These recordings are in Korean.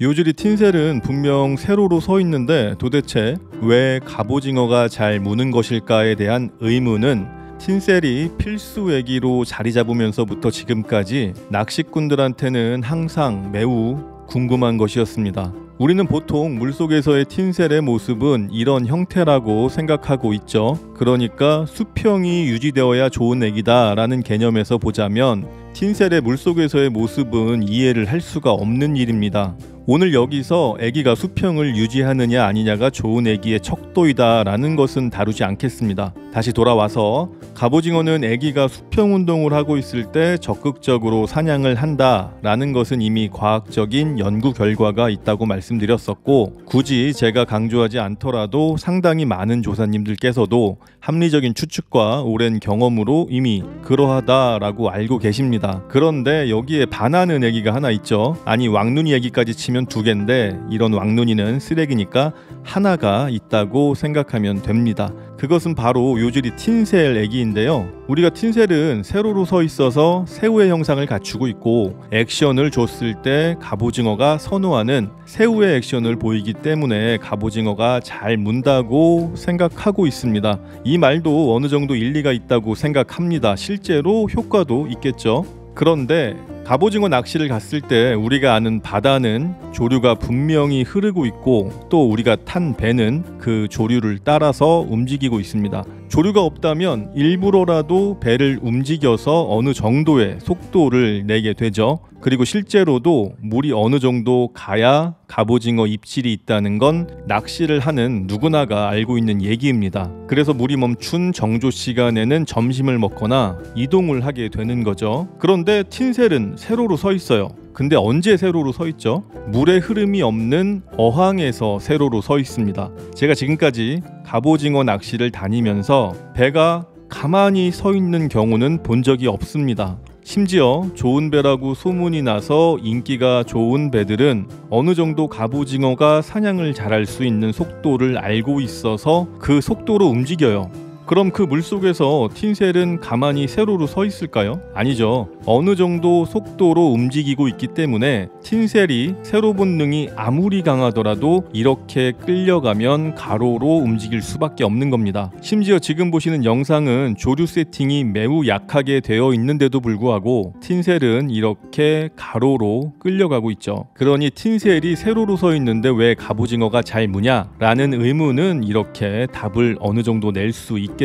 요즈리 틴셀은 분명 세로로 서 있는데 도대체 왜 갑오징어가 잘 무는 것일까에 대한 의문은 틴셀이 필수 애기로 자리 잡으면서부터 지금까지 낚시꾼들한테는 항상 매우 궁금한 것이었습니다. 우리는 보통 물속에서의 틴셀의 모습은 이런 형태라고 생각하고 있죠. 그러니까 수평이 유지되어야 좋은 애기다 라는 개념에서 보자면 틴셀의 물속에서의 모습은 이해를 할 수가 없는 일입니다. 오늘 여기서 애기가 수평을 유지하느냐 아니냐가 좋은 애기의 척도이다 라는 것은 다루지 않겠습니다. 다시 돌아와서 갑오징어는 애기가 수평 운동을 하고 있을 때 적극적으로 사냥을 한다 라는 것은 이미 과학적인 연구 결과가 있다고 말씀드렸었고, 굳이 제가 강조하지 않더라도 상당히 많은 조사님들께서도 합리적인 추측과 오랜 경험으로 이미 그러하다라고 알고 계십니다. 그런데 여기에 반하는 애기가 하나 있죠. 아니, 왕눈이 애기까지 치면 2개인데 이런 왕눈이는 쓰레기니까 하나가 있다고 생각하면 됩니다. 그것은 바로 요즈리 틴셀 애기인데요. 우리가 틴셀은 세로로 서 있어서 새우의 형상을 갖추고 있고, 액션을 줬을 때 갑오징어가 선호하는 새우의 액션을 보이기 때문에 갑오징어가 잘 문다고 생각하고 있습니다. 이 말도 어느 정도 일리가 있다고 생각합니다. 실제로 효과도 있겠죠. 그런데 갑오징어 낚시를 갔을 때 우리가 아는 바다는 조류가 분명히 흐르고 있고, 또 우리가 탄 배는 그 조류를 따라서 움직이고 있습니다. 조류가 없다면 일부러라도 배를 움직여서 어느 정도의 속도를 내게 되죠. 그리고 실제로도 물이 어느 정도 가야 갑오징어 입질이 있다는 건 낚시를 하는 누구나가 알고 있는 얘기입니다. 그래서 물이 멈춘 정조 시간에는 점심을 먹거나 이동을 하게 되는 거죠. 그런데 틴셀은 세로로 서 있어요. 근데 언제 세로로 서 있죠? 물의 흐름이 없는 어항에서 세로로 서 있습니다. 제가 지금까지 갑오징어 낚시를 다니면서 배가 가만히 서 있는 경우는 본 적이 없습니다. 심지어 좋은 배라고 소문이 나서 인기가 좋은 배들은 어느 정도 갑오징어가 사냥을 잘할 수 있는 속도를 알고 있어서 그 속도로 움직여요. 그럼 그 물속에서 틴셀은 가만히 세로로 서 있을까요? 아니죠. 어느 정도 속도로 움직이고 있기 때문에 틴셀이 세로 본능이 아무리 강하더라도 이렇게 끌려가면 가로로 움직일 수밖에 없는 겁니다. 심지어 지금 보시는 영상은 조류 세팅이 매우 약하게 되어 있는데도 불구하고 틴셀은 이렇게 가로로 끌려가고 있죠. 그러니 틴셀이 세로로 서 있는데 왜 갑오징어가 잘 무냐? 라는 의문은 이렇게 답을 어느 정도 낼 수 있겠죠.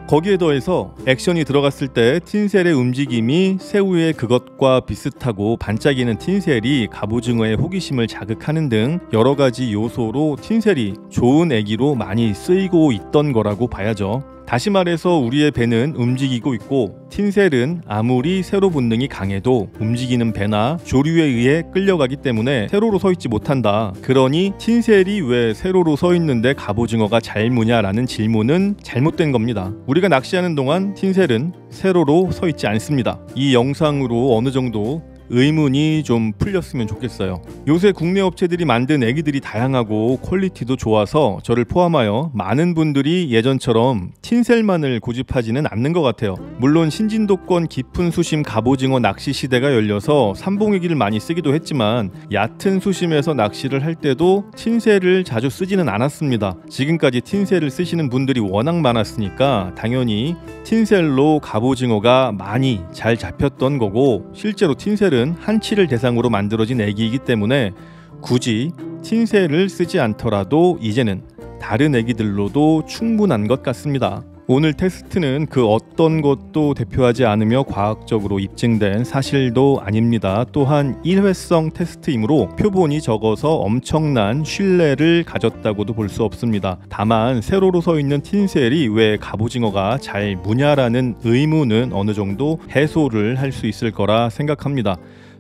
거기에 더해서 액션이 들어갔을 때 틴셀의 움직임이 새우의 그것과 비슷하고 반짝이는 틴셀이 갑오징어의 호기심을 자극하는 등 여러 가지 요소로 틴셀이 좋은 애기로 많이 쓰이고 있던 거라고 봐야죠. 다시 말해서 우리의 배는 움직이고 있고, 틴셀은 아무리 세로 본능이 강해도 움직이는 배나 조류에 의해 끌려가기 때문에 세로로 서 있지 못한다. 그러니 틴셀이 왜 세로로 서 있는데 갑오징어가 잘 무냐라는 질문은 잘못된 겁니다. 우리가 낚시하는 동안 틴셀은 세로로 서 있지 않습니다. 이 영상으로 어느 정도 의문이 좀 풀렸으면 좋겠어요. 요새 국내 업체들이 만든 애기들이 다양하고 퀄리티도 좋아서 저를 포함하여 많은 분들이 예전처럼 틴셀만을 고집하지는 않는 것 같아요. 물론 신진도권 깊은 수심 갑오징어 낚시 시대가 열려서 삼봉애기를 많이 쓰기도 했지만, 얕은 수심에서 낚시를 할 때도 틴셀을 자주 쓰지는 않았습니다. 지금까지 틴셀을 쓰시는 분들이 워낙 많았으니까 당연히 틴셀로 갑오징어가 많이 잘 잡혔던 거고, 실제로 틴셀은 한치를 대상으로 만들어진 애기이기 때문에 굳이 틴셀을 쓰지 않더라도 이제는 다른 애기들로도 충분한 것 같습니다. 오늘 테스트는 그 어떤 것도 대표하지 않으며 과학적으로 입증된 사실도 아닙니다. 또한 일회성 테스트이므로 표본이 적어서 엄청난 신뢰를 가졌다고도 볼 수 없습니다. 다만 세로로 서 있는 틴셀이 왜 갑오징어가 잘 무냐라는 의문은 어느 정도 해소를 할 수 있을 거라 생각합니다.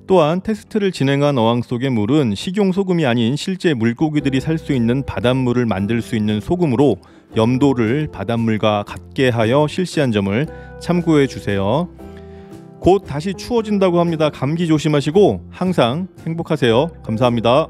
또한 테스트를 진행한 어항 속의 물은 식용 소금이 아닌 실제 물고기들이 살 수 있는 바닷물을 만들 수 있는 소금으로 염도를 바닷물과 같게 하여 실시한 점을 참고해 주세요. 곧 다시 추워진다고 합니다. 감기 조심하시고 항상 행복하세요. 감사합니다.